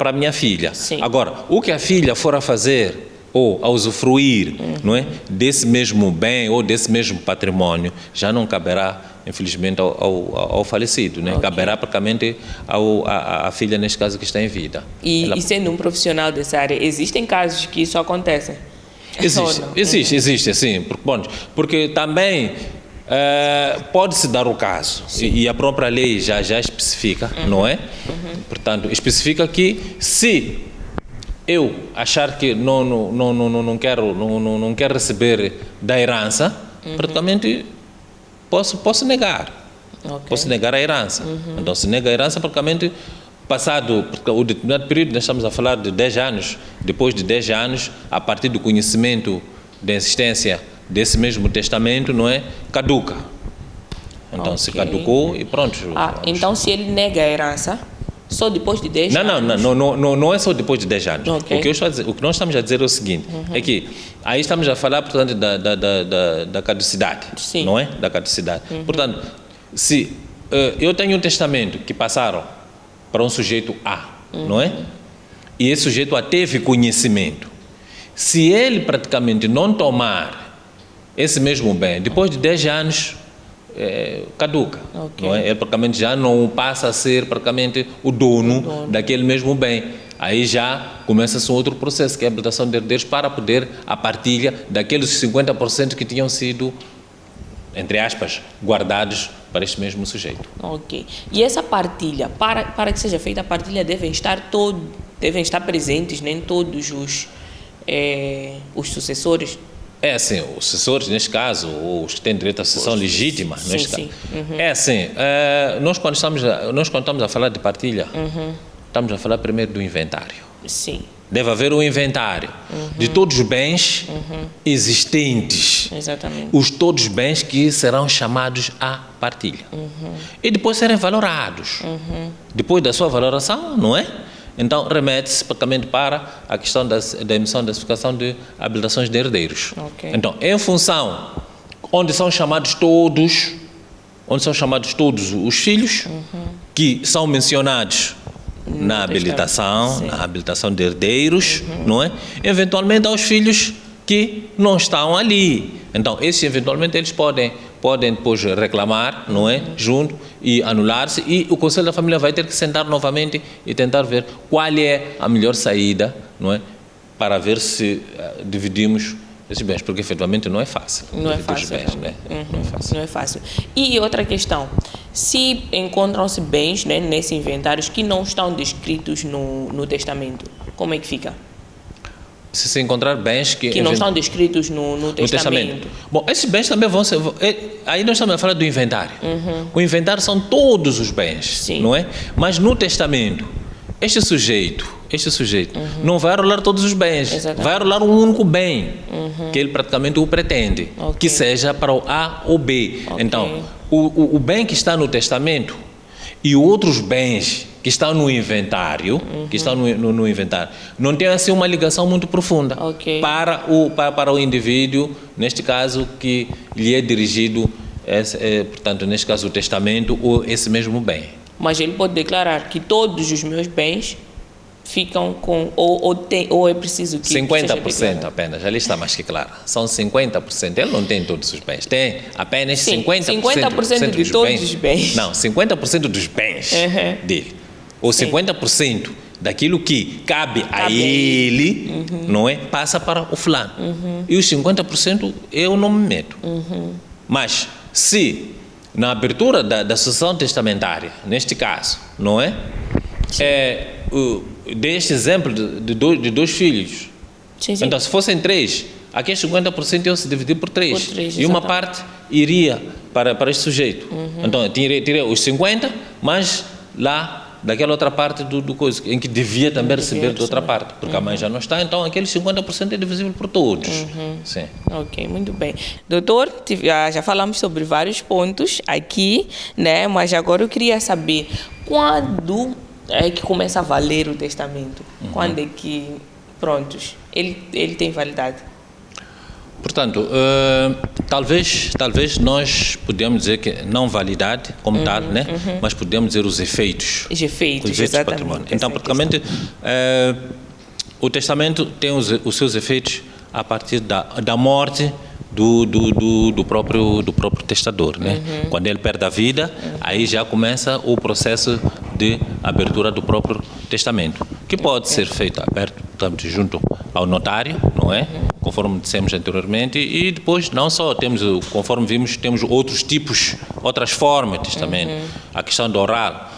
a minha filha. Sim. Agora, o que a filha for a fazer ou a usufruir, não é, desse mesmo bem ou desse mesmo patrimônio, já não caberá, infelizmente, ao falecido, né? Okay. Caberá praticamente à filha, neste caso, que está em vida. E sendo um profissional dessa área, existem casos que isso acontece? Existe, sim. Porque também pode-se dar o caso, e a própria lei já especifica, não é? Portanto, especifica que se eu achar que não quero receber da herança, praticamente posso negar. Okay. Posso negar a herança. Então, se nega a herança, praticamente passado, porque o determinado período, nós estamos a falar de 10 anos, depois de 10 anos, a partir do conhecimento da existência desse mesmo testamento, não é? Caduca. Então, se caducou e pronto. Então se ele nega a herança, só depois de 10 anos? Não é só depois de 10 anos. Okay. O que nós estamos a dizer é o seguinte, é que aí estamos a falar, portanto, da caducidade, Sim. não é? Da caducidade. Portanto, se eu tenho um testamento que passaram para um sujeito A, não é? E esse sujeito A teve conhecimento. Se ele praticamente não tomar esse mesmo bem, depois de 10 anos, caduca, Okay. não é? Ele praticamente já não passa a ser praticamente o dono daquele mesmo bem. Aí já começa-se um outro processo, que é a habilitação de herdeiros, para poder a partilha daqueles 50% que tinham sido, entre aspas, guardados para este mesmo sujeito. Ok. E essa partilha, para que seja feita a partilha, devem estar presentes, nem todos os sucessores? É assim, os sucessores, neste caso, ou os que têm direito à sucessão legítima, neste caso. É assim, nós quando estamos a falar de partilha, estamos a falar primeiro do inventário. Sim. Deve haver um inventário de todos os bens existentes. Exatamente. Todos os bens que serão chamados à partilha. E depois serem valorados. Depois da sua valoração, não é? Então, remete-se praticamente para a questão da emissão da certificação de habilitações de herdeiros. Okay. Então, em função onde são chamados todos os filhos que são mencionados na habilitação de herdeiros, não é? Eventualmente aos filhos que não estão ali. Então, esses eventualmente eles podem depois reclamar, não é? Junto e anular-se, e o Conselho da Família vai ter que sentar novamente e tentar ver qual é a melhor saída, não é? Para ver se dividimos esses bens, porque efetivamente não é fácil. Não é fácil. Bens, né? Não é fácil. Não é fácil. E outra questão, se encontram-se bens, né, nesses inventários que não estão descritos no testamento, como é que fica? Se encontrar bens que não estão descritos no testamento. Bom, esses bens também vão ser... Aí nós estamos a falar do inventário. O inventário são todos os bens, Sim. não é? Mas no testamento, este sujeito não vai rolar todos os bens. Exatamente. Vai rolar um único bem, que ele praticamente o pretende, Okay. que seja para o A ou B. Okay. Então, o bem que está no testamento e outros bens que estão no inventário, no inventário, não tem assim uma ligação muito profunda Okay. para o indivíduo, neste caso, que lhe é dirigido, portanto, neste caso, o testamento ou esse mesmo bem. Mas ele pode declarar que todos os meus bens ficam com, ou é preciso que 50% apenas, ali está mais que claro. São 50%. Ele não tem todos os bens, tem apenas 50% de todos os bens. Não, 50% dos bens dele. Ou 50% daquilo que cabe a ele, não é? Passa para o fulano. E os 50% eu não me meto. Mas se na abertura da sucessão testamentária, neste caso, não é? Deste exemplo de dois filhos. Sim. Então, se fossem 3, aqui 50% iam se dividir por 3. E uma parte iria para este sujeito. Então, tirei os 50, mas lá daquela outra parte do coisa, em que devia também receber de outra parte, porque a mãe já não está, então aqueles 50% é divisível por todos. Sim. Ok, muito bem. Doutor, já falamos sobre vários pontos aqui, né? Mas agora eu queria saber quando é que começa a valer o testamento? Quando é que, prontos, ele tem validade? Portanto, talvez nós podemos dizer que não validade como tal, né? Mas podemos dizer os efeitos. Os efeitos, exatamente. Patrimônio. Então, praticamente, o testamento tem os seus efeitos a partir da morte do próprio testador, né? Quando ele perde a vida, aí já começa o processo de abertura do próprio testamento, que pode ser feito aberto junto ao notário, não é? Conforme dissemos anteriormente, e depois não só temos, conforme vimos, temos outras formas de testamento. A questão do oral.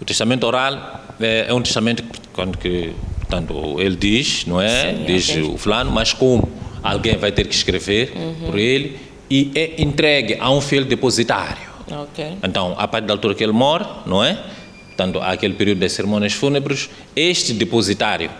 O testamento oral é um testamento que portanto, ele diz, não é? Sim, diz o fulano, mas como alguém vai ter que escrever por ele e é entregue a um fiel depositário. Okay. Então, a partir da altura que ele morre, não é? portanto, àquele período das cerimônias fúnebres, este depositário,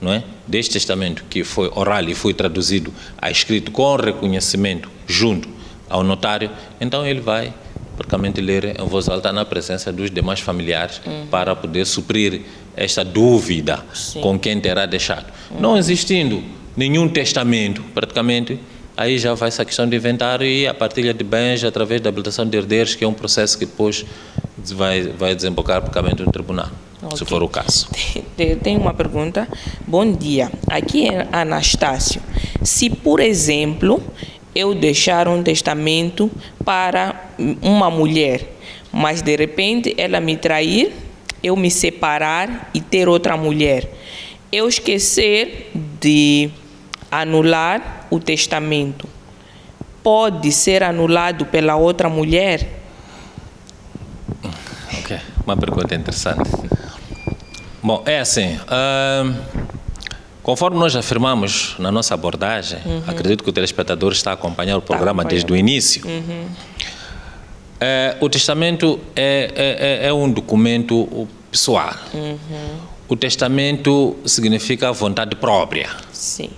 não é, deste testamento que foi oral e foi traduzido a escrito com reconhecimento junto ao notário, então ele vai praticamente ler em voz alta na presença dos demais familiares para poder suprir esta dúvida com quem terá deixado. Não existindo nenhum testamento, praticamente, aí já vai essa questão de inventário e a partilha de bens através da habilitação de herdeiros, que é um processo que depois vai desembocar praticamente no tribunal, se for o caso. Tenho uma pergunta. Bom dia. Aqui é Anastácio. Se, por exemplo, eu deixar um testamento para uma mulher, mas de repente ela me trair, eu me separar e ter outra mulher, eu esquecer de anular o testamento, pode ser anulado pela outra mulher? Ok, uma pergunta interessante. Bom, é assim, conforme nós afirmamos na nossa abordagem, acredito que o telespectador está a acompanhar o programa desde o início. O testamento é um documento pessoal. O testamento significa vontade própria. Sim.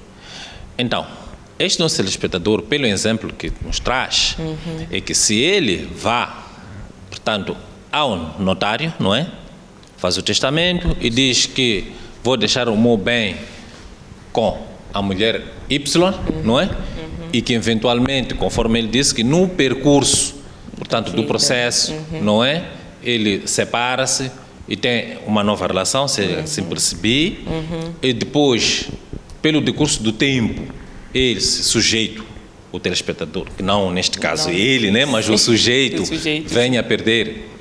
Então, este nosso telespectador, pelo exemplo que nos traz, é que se ele vá, portanto, ao notário, não é? Faz o testamento e diz que vou deixar o meu bem com a mulher Y, não é? E que eventualmente, conforme ele disse, que no percurso, portanto, do processo, não é? Ele separa-se e tem uma nova relação, se assim percebi, e depois, pelo decurso do tempo, ele se sujeito, o telespectador, que não neste caso ele, né? Mas o sujeito venha a perder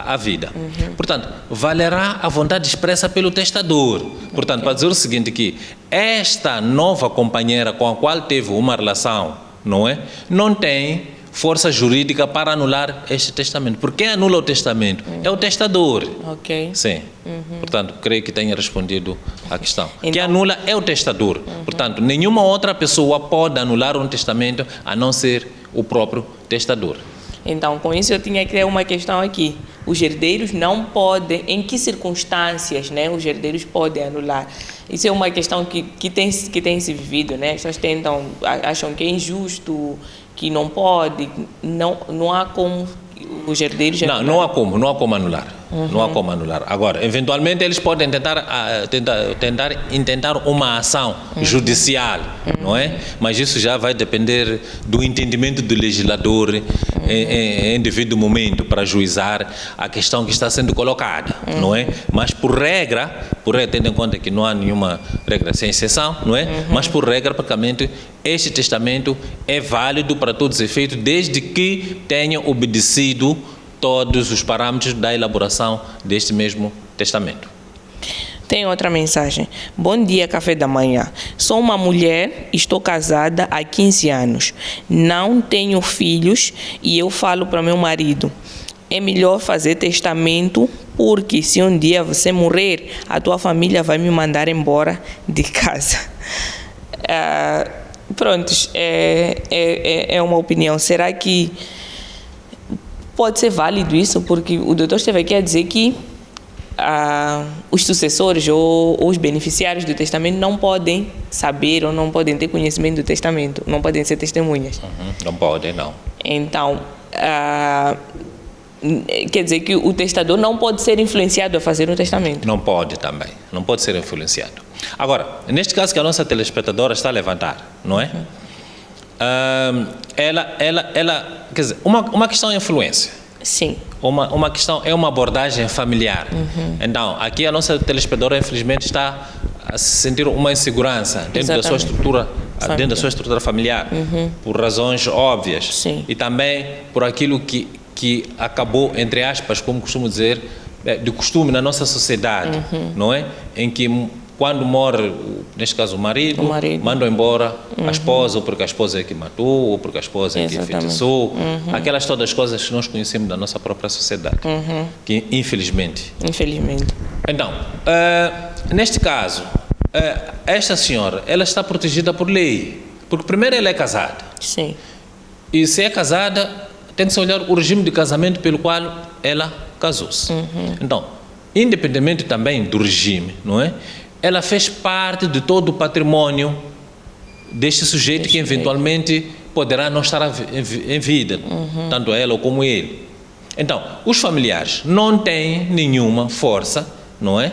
a vida. Portanto, valerá a vontade expressa pelo testador. Portanto, para dizer o seguinte, que esta nova companheira com a qual teve uma relação, não é? Não tem força jurídica para anular este testamento. Porque quem anula o testamento é o testador. Ok. Sim. Portanto, creio que tenha respondido à questão. Então, quem anula é o testador. Portanto, nenhuma outra pessoa pode anular um testamento a não ser o próprio testador. Então, com isso eu tinha que ter uma questão aqui. Os herdeiros não podem, em que circunstâncias, né, os herdeiros podem anular? Isso é uma questão que tem se vivido, né? As pessoas acham que é injusto, que não pode, não há como os herdeiros... Não há como anular. Não há como anular. Agora, eventualmente, eles podem intentar uma ação judicial, não é? Mas isso já vai depender do entendimento do legislador em devido momento para ajuizar a questão que está sendo colocada, não é? Mas por regra, tendo em conta que não há nenhuma regra sem exceção, não é? Mas por regra, praticamente, este testamento é válido para todos os efeitos, desde que tenha obedecido todos os parâmetros da elaboração deste mesmo testamento. Tem outra mensagem. Bom dia, café da manhã. Sou uma mulher, estou casada há 15 anos. Não tenho filhos e eu falo para meu marido: é melhor fazer testamento, porque se um dia você morrer, a tua família vai me mandar embora de casa. Prontos, é uma opinião. Será que pode ser válido isso? Porque o doutor esteve aqui a dizer que os sucessores ou os beneficiários do testamento não podem saber ou não podem ter conhecimento do testamento, não podem ser testemunhas. Não podem, não. Então, quer dizer que o testador não pode ser influenciado a fazer um testamento? Não pode também, não pode ser influenciado. Agora, neste caso que a nossa telespectadora está a levantar, não é? Ela quer dizer, uma questão é influência. Sim. Uma questão é uma abordagem familiar. Então, aqui a nossa telespectadora, infelizmente, está a sentir uma insegurança dentro da sua estrutura familiar, por razões óbvias. Sim. E também por aquilo que acabou, entre aspas, como costumo dizer, de costume na nossa sociedade, não é? Em que quando morre, neste caso o marido. Mandam embora a esposa, ou porque a esposa é que matou, ou porque a esposa é que enfeitiçou. Aquelas todas as coisas que nós conhecemos da nossa própria sociedade. Que, infelizmente. Então, neste caso, esta senhora, ela está protegida por lei. Porque primeiro ela é casada. Sim. E se é casada, tem que se olhar o regime de casamento pelo qual ela casou-se. Então, independentemente também do regime, não é? Ela fez parte de todo o patrimônio deste sujeito que eventualmente poderá não estar em vida, tanto ela como ele. Então, os familiares não têm nenhuma força, não é?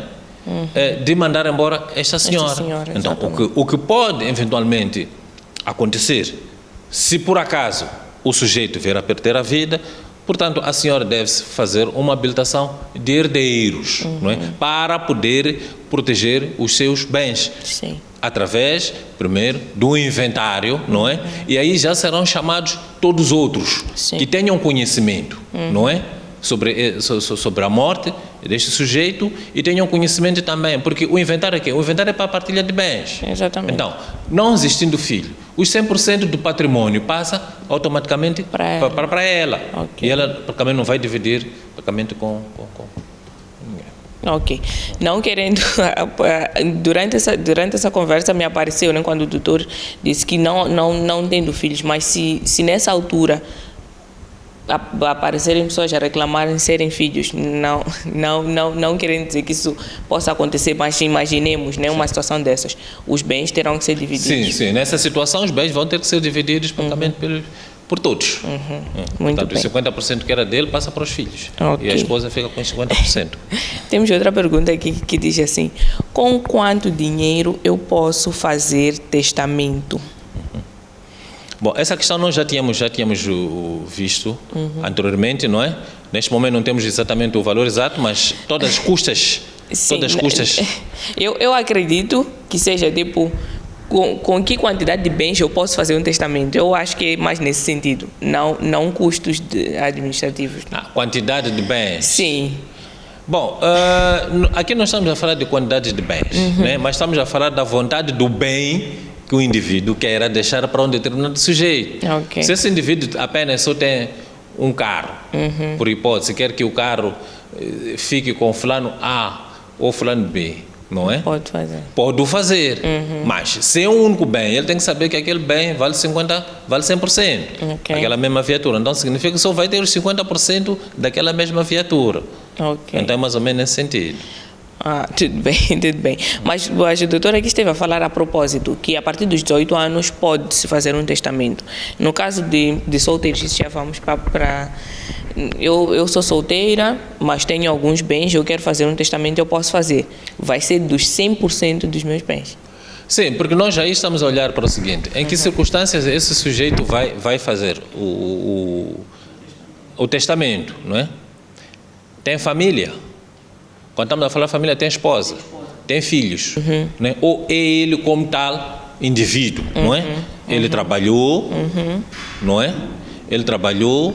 De mandar embora esta senhora. Então, o que pode eventualmente acontecer, se por acaso o sujeito vier a perder a vida, portanto, a senhora deve fazer uma habilitação de herdeiros, não é? Para poder proteger os seus bens. Sim. Através, primeiro, do inventário, não é? E aí já serão chamados todos os outros que tenham conhecimento, não é? Sobre a morte deste sujeito e tenham conhecimento também, porque o inventário é quê? O inventário é para a partilha de bens. Exatamente. Então, não existindo filho, os 100% do patrimônio passa automaticamente para ela. Okay. E ela praticamente não vai dividir praticamente com ninguém. Ok. Não querendo... Durante essa conversa me apareceu, né, quando o doutor disse que não tendo filhos, mas se nessa altura aparecerem pessoas a reclamarem serem filhos, não querendo dizer que isso possa acontecer, mas imaginemos, né, uma situação dessas, os bens terão que ser divididos. Sim, nessa situação os bens vão ter que ser divididos praticamente por todos. Muito Portanto, bem. os 50% que era dele passa para os filhos. Okay. E a esposa fica com os 50%. Temos outra pergunta aqui que diz assim: com quanto dinheiro eu posso fazer testamento? Bom, essa questão nós já tínhamos visto anteriormente, não é? Neste momento não temos exatamente o valor exato, mas todas as custas... Sim, todas as custas... Eu acredito que seja tipo... Com que quantidade de bens eu posso fazer um testamento? Eu acho que é mais nesse sentido, não custos administrativos. Quantidade de bens? Sim. Bom, aqui nós estamos a falar de quantidade de bens, né? Mas estamos a falar da vontade do bem que o indivíduo queira deixar para um determinado sujeito. Okay. Se esse indivíduo apenas só tem um carro, por hipótese, quer que o carro fique com fulano A ou fulano B, não é? Pode fazer. Pode o fazer, mas se é um único bem, ele tem que saber que aquele bem vale 100%, Okay. aquela mesma viatura. Então significa que só vai ter os 50% daquela mesma viatura. Okay. Então é mais ou menos nesse sentido. Tudo bem. Mas a doutora aqui esteve a falar a propósito que a partir dos 18 anos pode-se fazer um testamento. No caso de solteiros, já vamos para... Eu sou solteira, mas tenho alguns bens, eu quero fazer um testamento, eu posso fazer. Vai ser dos 100% dos meus bens. Sim, porque nós aí estamos a olhar para o seguinte: em que circunstâncias esse sujeito vai fazer o testamento, não é? Tem família. Quando estamos a falar família, tem esposa, tem filhos, né? Ou é ele como tal indivíduo, não é? Ele trabalhou, não é? Ele trabalhou,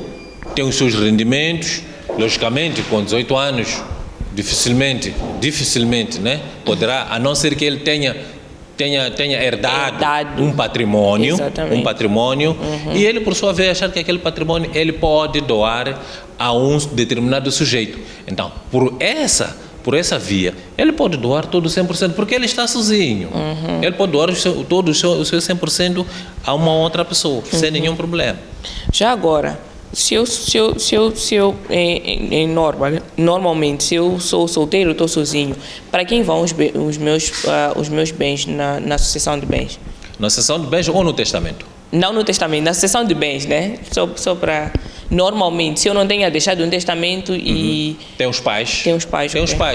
tem os seus rendimentos, logicamente com 18 anos, dificilmente, né? Poderá, a não ser que ele tenha herdado um patrimônio, e ele, por sua vez, achar que aquele patrimônio ele pode doar a um determinado sujeito. Então, por essa via, ele pode doar todo o 100%, porque ele está sozinho. Ele pode doar todo o seu 100% a uma outra pessoa, sem nenhum problema. Já agora, normalmente, se eu sou solteiro, estou sozinho, para quem vão os meus bens na sucessão de bens? Na sucessão de bens ou no testamento? Não no testamento, na sucessão de bens, né? Só para... Normalmente, se eu não tenha deixado um testamento e... Tem os pais. Tem os pais,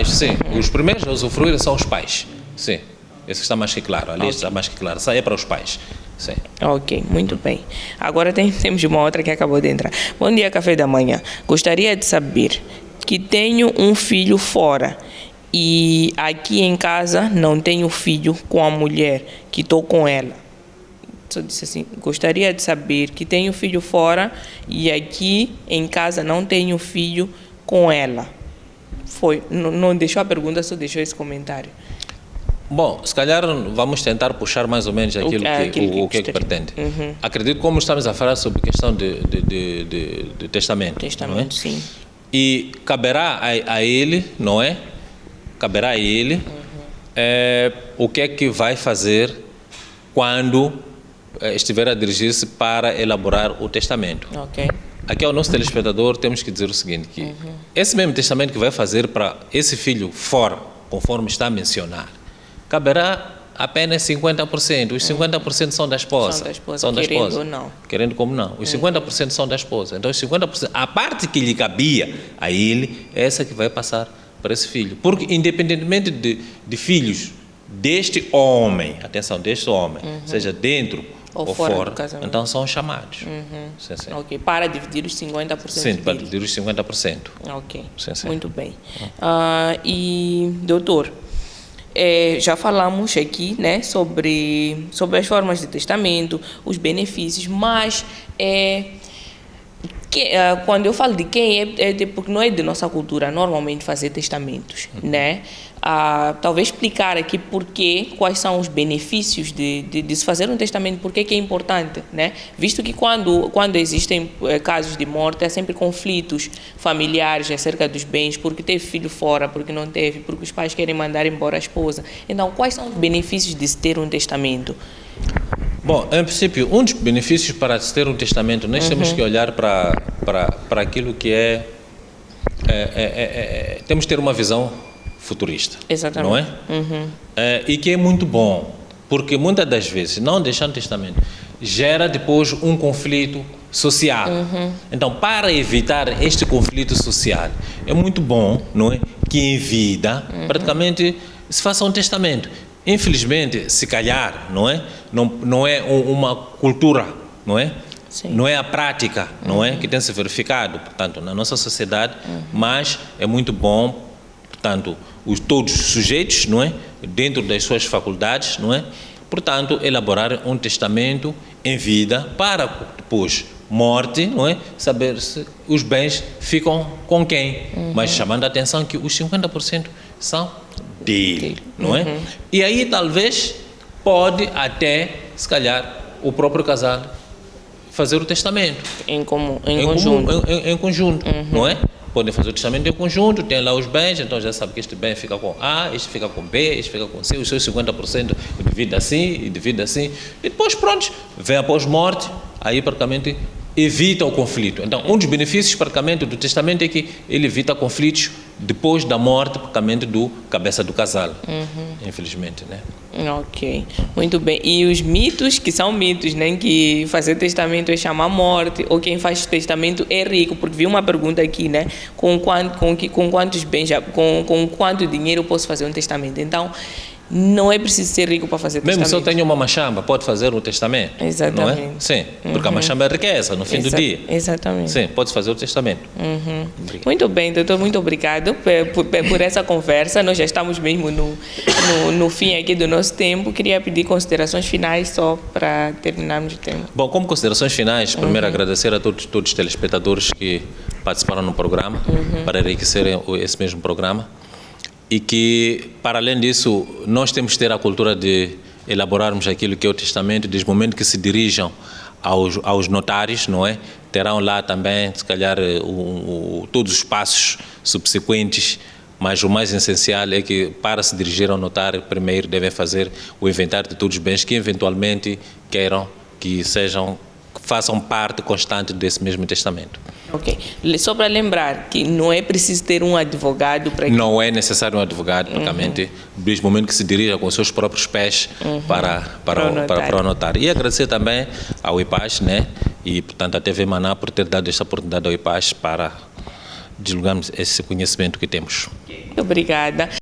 sim. Os primeiros a usufruir são os pais. Sim. Esse está mais que claro. Ali está mais que claro. Isso aí é para os pais. Sim. Ok, muito bem. Agora temos uma outra que acabou de entrar. Bom dia, café da manhã. Gostaria de saber que tenho um filho fora e aqui em casa não tenho filho com a mulher que estou com ela. Só disse assim, gostaria de saber que tenho filho fora e aqui em casa não tenho filho com ela. Não deixou a pergunta, só deixou esse comentário. Bom, se calhar vamos tentar puxar mais ou menos aquilo que pretende. Acredito que como estamos a falar sobre questão de testamento. Testamento, não é? Sim. E caberá a ele, não é? Caberá a ele o que é que vai fazer quando estiver a dirigir-se para elaborar o testamento. Ok. aqui ao nosso telespectador temos que dizer o seguinte, que esse mesmo testamento que vai fazer para esse filho fora, conforme está a mencionar, caberá apenas 50%. Os 50% são da esposa. São da esposa. Querendo ou não. Querendo como não. Os 50% são da esposa. Então, os 50%, a parte que lhe cabia a ele, é essa que vai passar para esse filho. Porque, independentemente de filhos deste homem, atenção, deste homem, seja dentro ou fora, então são chamados. Sim, sim. Ok, para dividir os 50%. Sim, para dividir os 50%. Ok, sim, sim. Muito bem. E, doutor, já falamos aqui, né, sobre as formas de testamento, os benefícios, mas quando eu falo de quem, porque não é de nossa cultura normalmente fazer testamentos, né? Talvez explicar aqui quais são os benefícios de se fazer um testamento, por que é importante, né? Visto que quando existem casos de morte, há sempre conflitos familiares acerca dos bens, porque teve filho fora, porque não teve, porque os pais querem mandar embora a esposa. Então, quais são os benefícios de se ter um testamento? Bom, em princípio, um dos benefícios para se ter um testamento, nós temos que olhar para aquilo que temos que ter uma visão futurista. Exatamente. Não é? E que é muito bom, porque muitas das vezes, não deixar um testamento, gera depois um conflito social. Então, para evitar este conflito social, é muito bom, não é, que em vida, praticamente, se faça um testamento. Infelizmente, se calhar, não é uma cultura, não é? Sim. Não é a prática, não é, que tem se verificado, portanto, na nossa sociedade, mas é muito bom, portanto, todos os sujeitos, não é, dentro das suas faculdades, não é, portanto, elaborar um testamento em vida para depois morte, não é, saber se os bens ficam com quem, mas chamando a atenção que os 50% são dele, não é? E aí talvez pode até, se calhar, o próprio casal fazer o testamento. Em conjunto. Em conjunto, não é? Podem fazer o testamento em conjunto, tem lá os bens, então já sabe que este bem fica com A, este fica com B, este fica com C, os seus 50% divide assim e divide assim. E depois, pronto, vem após morte, aí praticamente evita o conflito. Então, um dos benefícios praticamente do testamento é que ele evita conflitos depois da morte praticamente do cabeça do casal, infelizmente, né? Ok, muito bem. E os mitos, que são mitos, né? Que fazer testamento é chamar morte, ou quem faz testamento é rico, porque vi uma pergunta aqui, né? Com quantos bens, com quanto dinheiro eu posso fazer um testamento? Então, não é preciso ser rico para fazer testamento. Mesmo se eu tenho uma machamba, pode fazer um testamento? Exatamente. Não é? Sim, porque a machamba é riqueza no fim do dia. Exatamente. Sim, pode fazer o testamento. Muito bem, doutor, muito obrigado por essa conversa. Nós já estamos mesmo no fim aqui do nosso tempo. Queria pedir considerações finais só para terminarmos o tempo. Bom, como considerações finais, primeiro agradecer a todos os telespectadores que participaram no programa, para enriquecerem esse mesmo programa. E que, para além disso, nós temos que ter a cultura de elaborarmos aquilo que é o testamento, desde o momento que se dirijam aos notários, não é? Terão lá também, se calhar, todos os passos subsequentes, mas o mais essencial é que, para se dirigir ao notário, primeiro devem fazer o inventário de todos os bens que, eventualmente, queiram que façam parte constante desse mesmo testamento. Ok. Só para lembrar que não é preciso ter um advogado para... Não é necessário um advogado, praticamente, desde o momento que se dirija com os seus próprios pés para o notário. E agradecer também ao IPAS, né? E, portanto, à TV Maná por ter dado esta oportunidade ao IPAS para divulgarmos esse conhecimento que temos. Muito obrigada.